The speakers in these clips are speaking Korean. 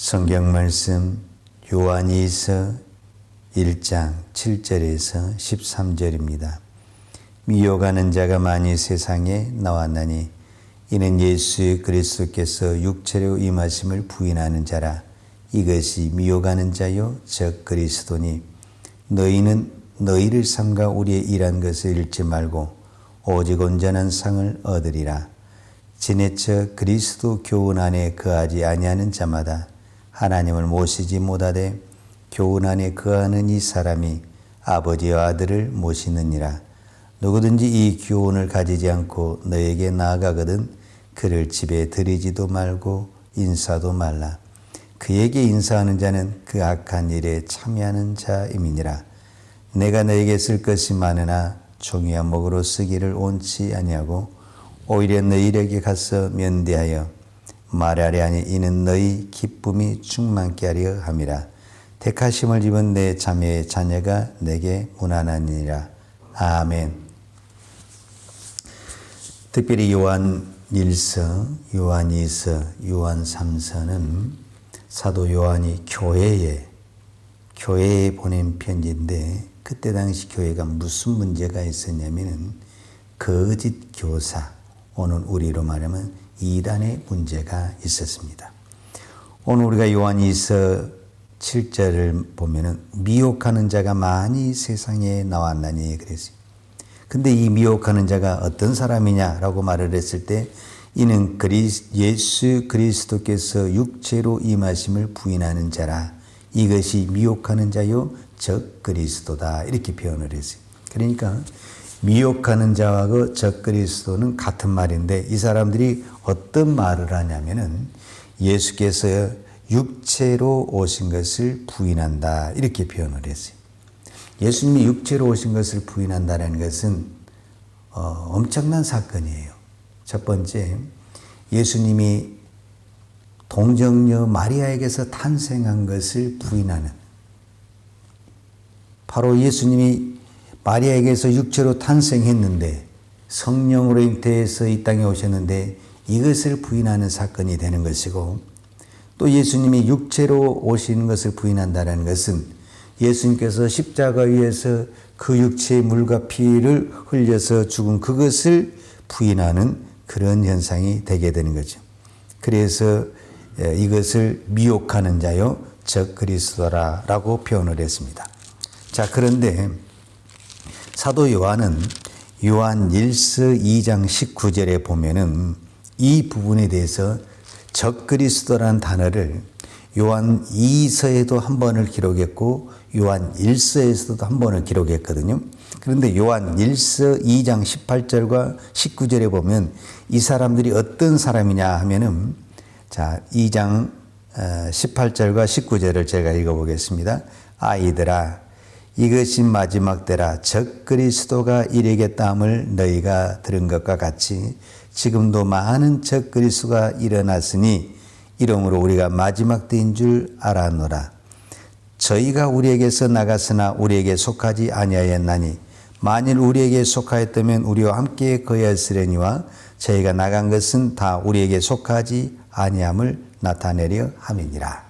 성경 말씀 요한이서 1장 7절에서 13절입니다. 미혹하는 자가 많이 세상에 나왔나니 이는 예수 그리스도께서 육체로 임하심을 부인하는 자라. 이것이 미혹하는 자요 즉 그리스도니 너희는 너희를 삼가 우리의 일한 것을 잃지 말고 오직 온전한 상을 얻으리라. 지내쳐 그리스도 교훈 안에 거하지 아니하는 자마다 하나님을 모시지 못하되 교훈 안에 거하는 이 사람이 아버지와 아들을 모시느니라. 누구든지 이 교훈을 가지지 않고 너에게 나아가거든 그를 집에 들이지도 말고 인사도 말라. 그에게 인사하는 자는 그 악한 일에 참여하는 자임이니라. 내가 너에게 쓸 것이 많으나 종이와 목으로 쓰기를 원치 아니하고 오히려 너희에게 가서 면대하여 말하려 하니 이는 너희 기쁨이 충만케 하려 함이라. 택하심을 입은 내 자매의 자녀가 내게 문안하니라. 아멘. 특별히 요한 1서, 요한 2서, 요한 3서는 사도 요한이 교회에 보낸 편지인데 그때 당시 교회가 무슨 문제가 있었냐면은 거짓 교사, 오늘 우리로 말하면 이단의 문제가 있었습니다. 오늘 우리가 요한 2서 7절을 보면은 미혹하는 자가 많이 세상에 나왔나니 그랬어요. 근데 이 미혹하는 자가 어떤 사람이냐라고 말을 했을 때 이는 예수 그리스도께서 육체로 임하심을 부인하는 자라. 이것이 미혹하는 자요 적 그리스도다. 이렇게 표현을 했어요. 그러니까 미혹하는 자하고 적 그리스도는 같은 말인데 이 사람들이 어떤 말을 하냐면은 예수께서 육체로 오신 것을 부인한다. 이렇게 표현을 했어요. 예수님이 육체로 오신 것을 부인한다는 것은 엄청난 사건이에요. 첫 번째, 예수님이 동정녀 마리아에게서 탄생한 것을 부인하는, 바로 예수님이 마리아에게서 육체로 탄생했는데 성령으로 잉태해서 이 땅에 오셨는데 이것을 부인하는 사건이 되는 것이고, 또 예수님이 육체로 오신 것을 부인한다는 것은 예수님께서 십자가 위에서 그 육체의 물과 피를 흘려서 죽은 그것을 부인하는 그런 현상이 되게 되는 거죠. 그래서 이것을 미혹하는 자요 적 그리스도라라고 표현을 했습니다. 자, 그런데 사도 요한은 요한 1서 2장 19절에 보면은 이 부분에 대해서 적 그리스도라는 단어를 요한 2서에도 한 번을 기록했고 요한 1서에서도 한 번을 기록했거든요. 그런데 요한 1서 2장 18절과 19절에 보면 이 사람들이 어떤 사람이냐 하면은 자, 2장 18절과 19절을 제가 읽어보겠습니다. 아이들아, 이것이 마지막 때라. 적 그리스도가 이르겠다함을 너희가 들은 것과 같이 지금도 많은 적 그리스도가 일어났으니 이러므로 우리가 마지막 때인 줄 알아노라. 저희가 우리에게서 나갔으나 우리에게 속하지 아니하였나니 만일 우리에게 속하였다면 우리와 함께 거하였으려니와 저희가 나간 것은 다 우리에게 속하지 아니함을 나타내려 함이니라.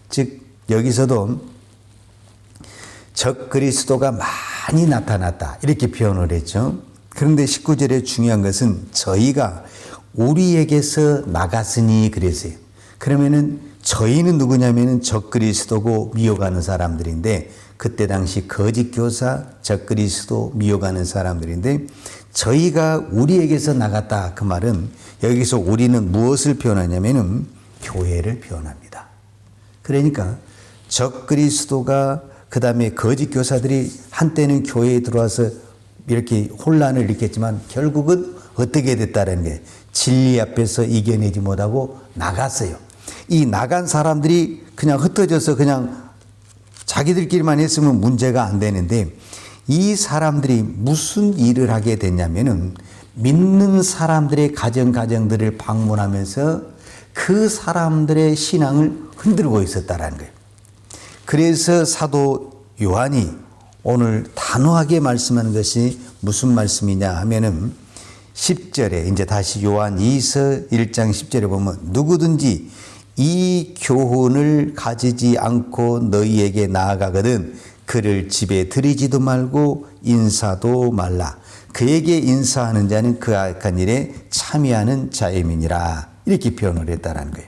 즉 여기서도 적 그리스도가 많이 나타났다 이렇게 표현을 했죠. 그런데 19절에 중요한 것은 저희가 우리에게서 나갔으니 그랬어요. 그러면은 저희는 누구냐면은 적 그리스도고 미혹하는 사람들인데 그때 당시 거짓 교사, 적 그리스도, 미혹하는 사람들인데 저희가 우리에게서 나갔다 그 말은 여기서 우리는 무엇을 표현하냐면은 교회를 표현합니다. 그러니까 적 그리스도가 그 다음에 거짓 교사들이 한때는 교회에 들어와서 이렇게 혼란을 일으켰지만 결국은 어떻게 됐다는 게 진리 앞에서 이겨내지 못하고 나갔어요. 이 나간 사람들이 그냥 흩어져서 그냥 자기들끼리만 했으면 문제가 안 되는데 이 사람들이 무슨 일을 하게 됐냐면은 믿는 사람들의 가정들을 방문하면서 그 사람들의 신앙을 흔들고 있었다라는 거예요. 그래서 사도 요한이 오늘 단호하게 말씀하는 것이 무슨 말씀이냐 하면은 10절에 이제 다시 요한 2서 1장 10절에 보면 누구든지 이 교훈을 가지지 않고 너희에게 나아가거든 그를 집에 들이지도 말고 인사도 말라. 그에게 인사하는 자는 그 악한 일에 참여하는 자임이니라. 이렇게 표현을 했다는 거예요.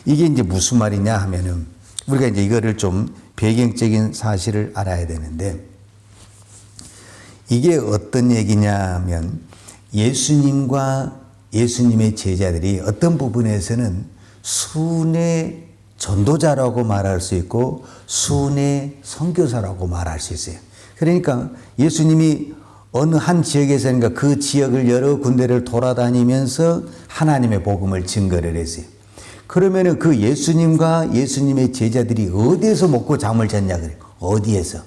이게 이제 무슨 말이냐 하면은 우리가 이제 이거를 좀 배경적인 사실을 알아야 되는데 이게 어떤 얘기냐 하면 예수님과 예수님의 제자들이 어떤 부분에서는 순회 전도자라고 말할 수 있고 순회 선교사라고 말할 수 있어요. 그러니까 예수님이 어느 한 지역에서는가 그 지역을 여러 군데를 돌아다니면서 하나님의 복음을 증거를 했어요. 그러면은 그 예수님과 예수님의 제자들이 어디에서 먹고 잠을 잤냐 그래요. 어디에서?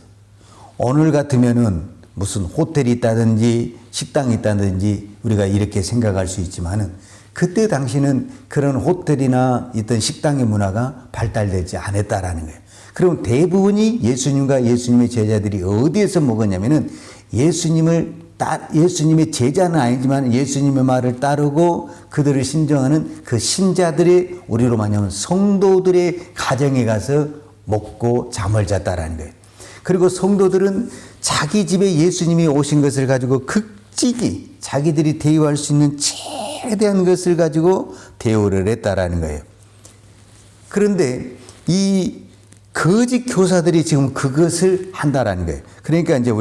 오늘 같으면은 무슨 호텔이 있다든지 식당이 있다든지 우리가 이렇게 생각할 수 있지만은 그때 당시는 그런 호텔이나 있던 식당의 문화가 발달되지 않았다라는 거예요. 그럼 대부분이 예수님과 예수님의 제자들이 어디에서 먹었냐면은 예수님의 제자는 아니지만 예수님의 말을 따르고 그들을 신정하는 그 신자들의 우리로 말하면 성도들의 가정에 가서 먹고 잠을 잤다라는 거예요. 그리고 성도들은 자기 집에 예수님이 오신 것을 가지고 극진히 자기들이 대우할 수 있는 최대한 것을 가지고 대우를 했다라는 거예요. 그런데 이 거짓 교사들이 지금 그것을 한다라는 거예요. 그러니까 이제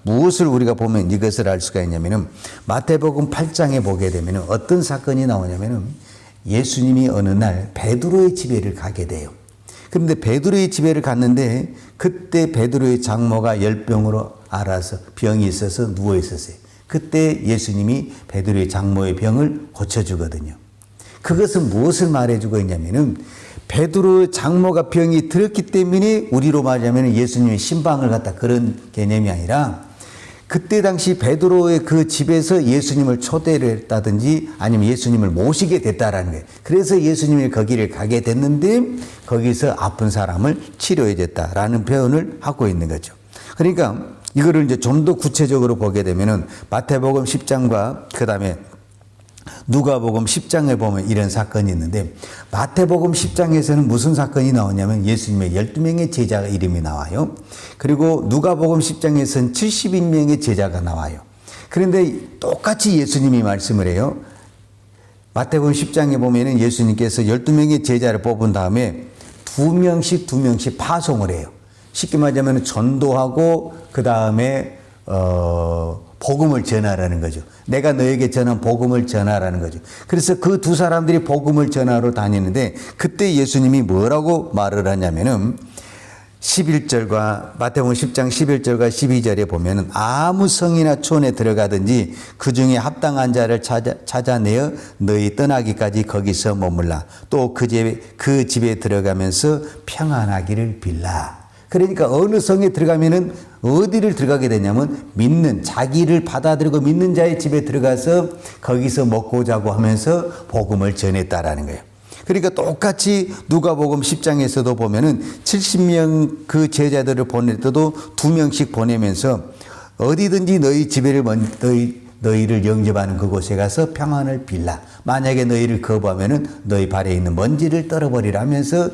무엇을 우리가 보면 이것을 알 수가 있냐면은 마태복음 8장에 보게 되면은 어떤 사건이 나오냐면은 예수님이 어느 날 베드로의 집에를 가게 돼요. 그런데 베드로의 집에를 갔는데 그때 베드로의 장모가 열병으로 앓아서 병이 있어서 누워 있었어요. 그때 예수님이 베드로의 장모의 병을 고쳐주거든요. 그것은 무엇을 말해주고 있냐면은 베드로의 장모가 병이 들었기 때문에 우리로 말하자면 예수님의 신방을 갖다 그런 개념이 아니라 그때 당시 베드로의 그 집에서 예수님을 초대를 했다든지 아니면 예수님을 모시게 됐다라는 거예요. 그래서 예수님이 거기를 가게 됐는데 거기서 아픈 사람을 치료해 줬다라는 표현을 하고 있는 거죠. 그러니까 이거를 이제 좀 더 구체적으로 보게 되면은 마태복음 10장과 그 다음에 누가복음 10장에 보면 이런 사건이 있는데 마태복음 10장에서는 무슨 사건이 나오냐면 예수님의 12명의 제자 이름이 나와요. 그리고 누가복음 10장에서는 70인명의 제자가 나와요. 그런데 똑같이 예수님이 말씀을 해요. 마태복음 10장에 보면은 예수님께서 12명의 제자를 뽑은 다음에 두 명씩 파송을 해요. 쉽게 말하자면 전도하고 그 다음에 복음을 전하라는 거죠. 내가 너에게 전한 복음을 전하라는 거죠. 그래서 그 두 사람들이 복음을 전하러 다니는데 그때 예수님이 뭐라고 말을 하냐면은 11절과 마태복음 10장 11절과 12절에 보면은 아무 성이나 촌에 들어가든지 그 중에 합당한 자를 찾아내어 너희 떠나기까지 거기서 머물라. 또 그 집에 들어가면서 평안하기를 빌라. 그러니까 어느 성에 들어가면은 어디를 들어가게 되냐면 자기를 받아들이고 믿는 자의 집에 들어가서 거기서 먹고 자고 하면서 복음을 전했다라는 거예요. 그러니까 똑같이 누가복음 10장에서도 보면은 70명 그 제자들을 보낼 때도 2명씩 보내면서 어디든지 너희를 영접하는 그곳에 가서 평안을 빌라. 만약에 너희를 거부하면은 너희 발에 있는 먼지를 떨어버리라면서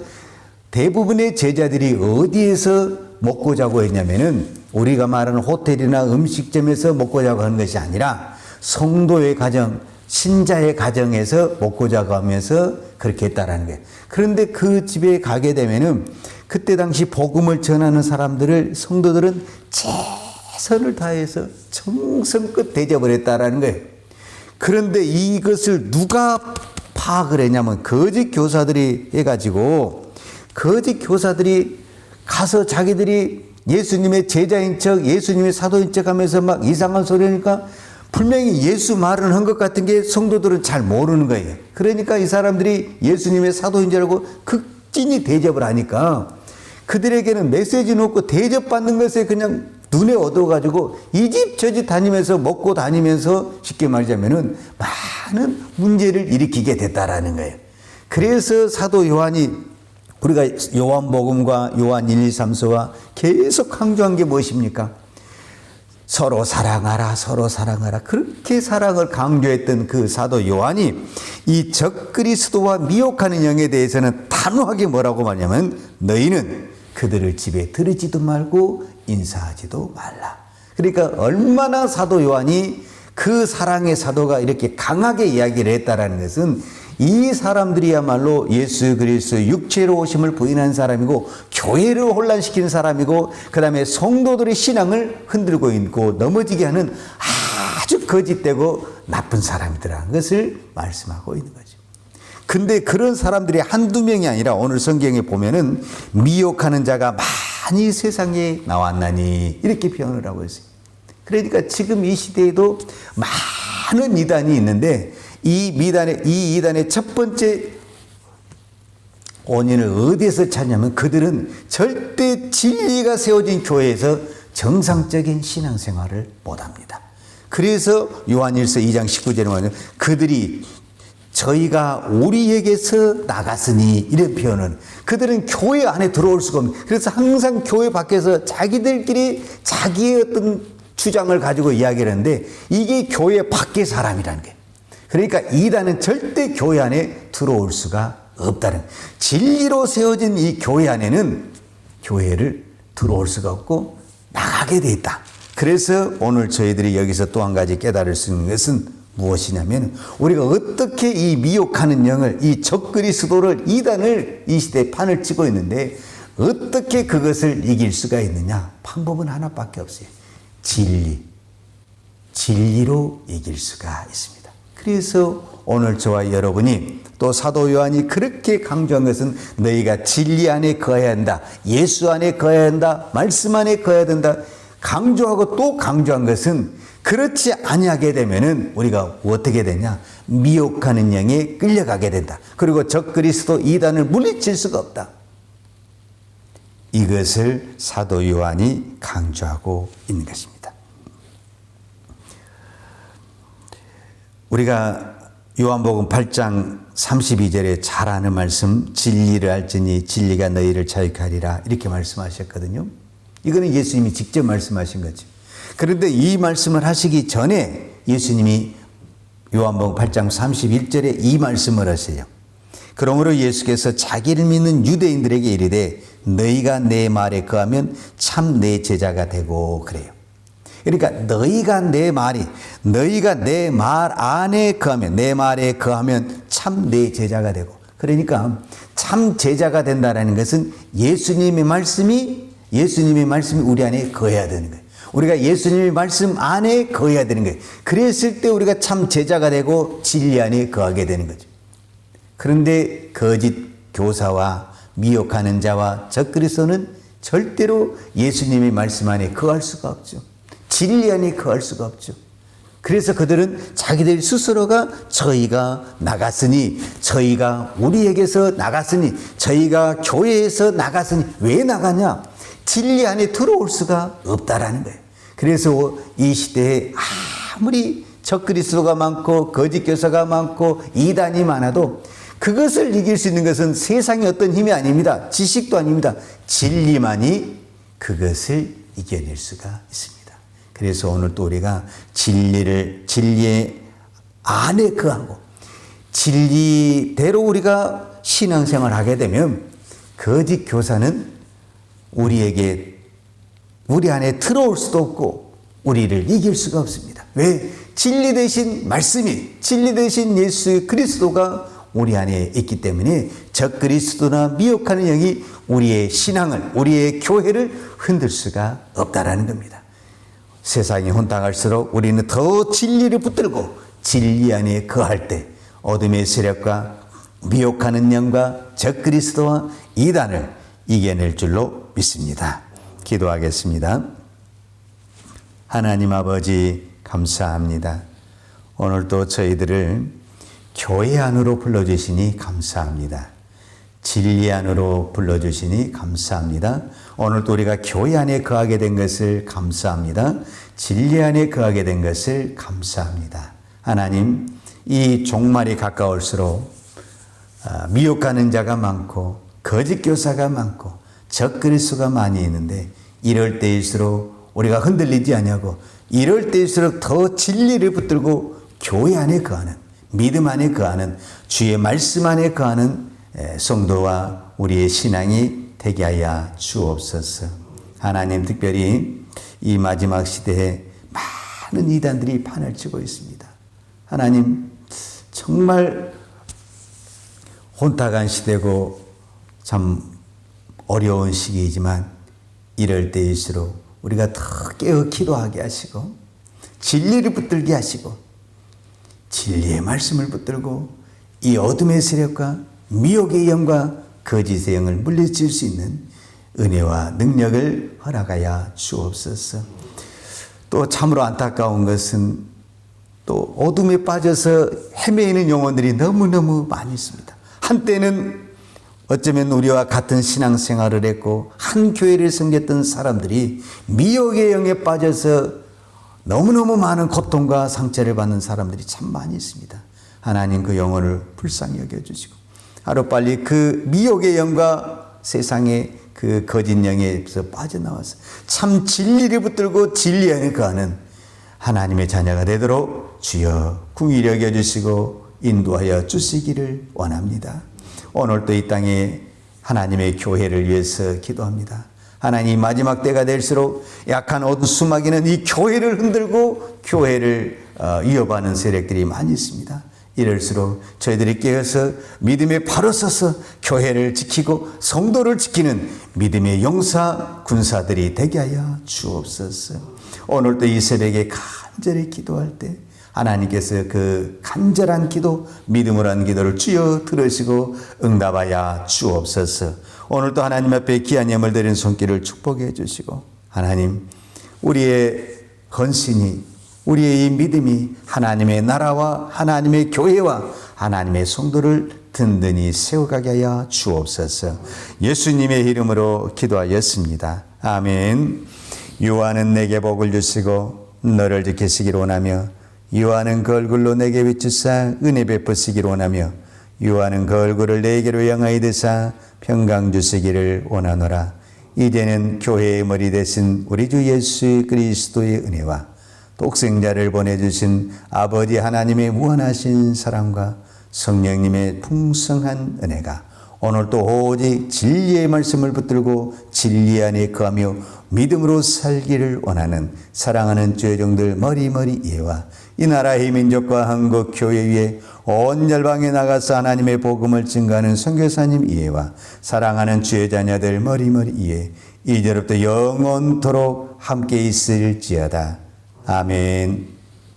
대부분의 제자들이 어디에서 먹고 자고 했냐면은 우리가 말하는 호텔이나 음식점에서 먹고 자고 하는 것이 아니라 성도의 가정, 신자의 가정에서 먹고 자고 하면서 그렇게 했다라는 거예요. 그런데 그 집에 가게 되면은 그때 당시 복음을 전하는 성도들은 최선을 다해서 정성껏 대접을 했다라는 거예요. 그런데 이것을 누가 파악을 했냐면 거짓 교사들이 해가지고 거짓 교사들이 가서 자기들이 예수님의 제자인 척, 예수님의 사도인 척 하면서 막 이상한 소리 하니까 분명히 예수 말은 한 것 같은 게 성도들은 잘 모르는 거예요. 그러니까 이 사람들이 예수님의 사도인 줄 알고 극진히 대접을 하니까 그들에게는 메시지는 없고 대접받는 것에 그냥 눈에 얻어가지고 이 집 저 집 다니면서 먹고 다니면서 쉽게 말하자면은 많은 문제를 일으키게 됐다라는 거예요. 그래서 사도 요한이 우리가 요한복음과 요한 1, 2, 3서와 계속 강조한 게 무엇입니까? 서로 사랑하라, 서로 사랑하라. 그렇게 사랑을 강조했던 그 사도 요한이 이 적그리스도와 미혹하는 영에 대해서는 단호하게 뭐라고 말하냐면 너희는 그들을 집에 들이지도 말고 인사하지도 말라. 그러니까 얼마나 사도 요한이 그 사랑의 사도가 이렇게 강하게 이야기를 했다라는 것은 이 사람들이야말로 예수 그리스도 육체로 오심을 부인한 사람이고 교회를 혼란시키는 사람이고 그 다음에 성도들의 신앙을 흔들고 있고 넘어지게 하는 아주 거짓되고 나쁜 사람이더라는 것을 말씀하고 있는 거죠. 근데 그런 사람들이 한두 명이 아니라 오늘 성경에 보면은 미혹하는 자가 많이 세상에 나왔나니 이렇게 표현을 하고 있어요. 그러니까 지금 이 시대에도 많은 이단이 있는데 이 이단의 첫 번째 원인을 어디에서 찾냐면 그들은 절대 진리가 세워진 교회에서 정상적인 신앙생활을 못합니다. 그래서 요한일서 2장 19절에 보면 그들이 저희가 우리에게서 나갔으니 이런 표현은 그들은 교회 안에 들어올 수가 없는, 그래서 항상 교회 밖에서 자기들끼리 자기의 어떤 주장을 가지고 이야기를 하는데 이게 교회 밖의 사람이라는 게, 그러니까 이단은 절대 교회 안에 들어올 수가 없다는, 진리로 세워진 이 교회 안에는 교회를 들어올 수가 없고 나가게 돼 있다. 그래서 오늘 저희들이 여기서 또 한 가지 깨달을 수 있는 것은 무엇이냐면 우리가 어떻게 이 미혹하는 영을, 이 적그리스도를, 이단을 이 시대에 판을 치고 있는데 어떻게 그것을 이길 수가 있느냐? 방법은 하나밖에 없어요. 진리로 이길 수가 있습니다. 그래서 오늘 저와 여러분이 또 사도 요한이 그렇게 강조한 것은 너희가 진리 안에 거해야 한다, 예수 안에 거해야 한다, 말씀 안에 거해야 된다 강조하고 또 강조한 것은 그렇지 아니하게 되면은 우리가 어떻게 되냐? 미혹하는 영에 끌려가게 된다. 그리고 적그리스도 이단을 물리칠 수가 없다. 이것을 사도 요한이 강조하고 있는 것입니다. 우리가 요한복음 8장 32절에 잘 아는 말씀, 진리를 알지니 진리가 너희를 자유케 하리라 이렇게 말씀하셨거든요. 이거는 예수님이 직접 말씀하신 거죠. 그런데 이 말씀을 하시기 전에 예수님이 요한복음 8장 31절에 이 말씀을 하세요. 그러므로 예수께서 자기를 믿는 유대인들에게 이르되 너희가 내 말에 거하면 참 내 제자가 되고 그래요. 그러니까 너희가 내 말 안에 거하면, 내 말에 거하면 참 내 제자가 되고, 그러니까 참 제자가 된다라는 것은 예수님의 말씀이 우리 안에 거해야 되는 거예요. 우리가 예수님의 말씀 안에 거해야 되는 거예요. 그랬을 때 우리가 참 제자가 되고 진리 안에 거하게 되는 거죠. 그런데 거짓 교사와 미혹하는 자와 적그리스도는 절대로 예수님의 말씀 안에 거할 수가 없죠. 진리 안에 거할 수가 없죠. 그래서 그들은 자기들 스스로가 저희가 나갔으니, 저희가 우리에게서 나갔으니, 저희가 교회에서 나갔으니, 왜 나가냐? 진리 안에 들어올 수가 없다라는 거예요. 그래서 이 시대에 아무리 적그리스도가 많고 거짓 교사가 많고 이단이 많아도 그것을 이길 수 있는 것은 세상의 어떤 힘이 아닙니다. 지식도 아닙니다. 진리만이 그것을 이겨낼 수가 있습니다. 그래서 오늘 또 우리가 진리의 안에 거하고 진리대로 우리가 신앙생활을 하게 되면 거짓 교사는 우리 안에 들어올 수도 없고 우리를 이길 수가 없습니다. 왜? 진리 대신 말씀이, 진리 대신 예수 그리스도가 우리 안에 있기 때문에 적그리스도나 미혹하는 영이 우리의 신앙을, 우리의 교회를 흔들 수가 없다라는 겁니다. 세상이 혼탁할수록 우리는 더 진리를 붙들고 진리 안에 거할 때 어둠의 세력과 미혹하는 영과 적그리스도와 이단을 이겨낼 줄로 믿습니다. 기도하겠습니다. 하나님 아버지 감사합니다. 오늘도 저희들을 교회 안으로 불러주시니 감사합니다. 진리 안으로 불러주시니 감사합니다. 오늘도 우리가 교회 안에 거하게 된 것을 감사합니다. 진리 안에 거하게 된 것을 감사합니다. 하나님, 이 종말이 가까울수록 미혹하는 자가 많고 거짓 교사가 많고 적그리스도가 많이 있는데 이럴 때일수록 우리가 흔들리지 아니하고 이럴 때일수록 더 진리를 붙들고 교회 안에 거하는, 믿음 안에 거하는, 주의 말씀 안에 거하는 성도와 우리의 신앙이 되게 하여 주옵소서. 하나님, 특별히 이 마지막 시대에 많은 이단들이 판을 치고 있습니다. 하나님, 정말 혼탁한 시대고 참 어려운 시기이지만 이럴 때일수록 우리가 더 깨어 기도하게 하시고 진리를 붙들게 하시고 진리의 말씀을 붙들고 이 어둠의 세력과 미혹의 영과 거짓의 영을 물리칠 수 있는 은혜와 능력을 허락하여 주옵소서. 또 참으로 안타까운 것은 또 어둠에 빠져서 헤매이는 영혼들이 너무너무 많이 있습니다. 한때는 어쩌면 우리와 같은 신앙생활을 했고 한 교회를 섬겼던 사람들이 미혹의 영에 빠져서 너무너무 많은 고통과 상처를 받는 사람들이 참 많이 있습니다. 하나님, 그 영혼을 불쌍히 여겨주시고 하루빨리 그 미혹의 영과 세상의 그 거짓 영에서 빠져나와서 참 진리를 붙들고 진리 안에 거하는 하나님의 자녀가 되도록 주여 궁히 여겨주시고 인도하여 주시기를 원합니다. 오늘도 이 땅에 하나님의 교회를 위해서 기도합니다. 하나님, 마지막 때가 될수록 약한 어둠 수마귀는 이 교회를 흔들고 교회를 위협하는 세력들이 많이 있습니다. 이럴수록 저희들이 깨어서 믿음에 바로 서서 교회를 지키고 성도를 지키는 믿음의 용사 군사들이 되게 하여 주옵소서. 오늘도 이 새벽에 간절히 기도할 때 하나님께서 그 간절한 기도, 믿음으로 한 기도를 주여 들으시고 응답하여 주옵소서. 오늘도 하나님 앞에 귀한 예물 드린 손길을 축복해 주시고 하나님, 우리의 헌신이, 우리의 이 믿음이 하나님의 나라와 하나님의 교회와 하나님의 성도를 든든히 세워가게 하여 주옵소서. 예수님의 이름으로 기도하였습니다. 아멘. 유아는 내게 복을 주시고 너를 지키시기를 원하며 유아는 그 얼굴로 내게 비추사 은혜 베푸시기를 원하며 유아는 그 얼굴을 내게로 향하여 드사 평강 주시기를 원하노라. 이제는 교회의 머리 되신 우리 주 예수 그리스도의 은혜와 독생자를 보내주신 아버지 하나님의 무한하신 사랑과 성령님의 풍성한 은혜가 오늘도 오직 진리의 말씀을 붙들고 진리 안에 거하며 믿음으로 살기를 원하는 사랑하는 죄종들 머리머리 이해와 이 나라의 민족과 한국 교회 위에 온 열방에 나가서 하나님의 복음을 증거하는 선교사님 이해와 사랑하는 주의 자녀들 머리머리 이해 이제부터 영원토록 함께 있을지어다. 아멘.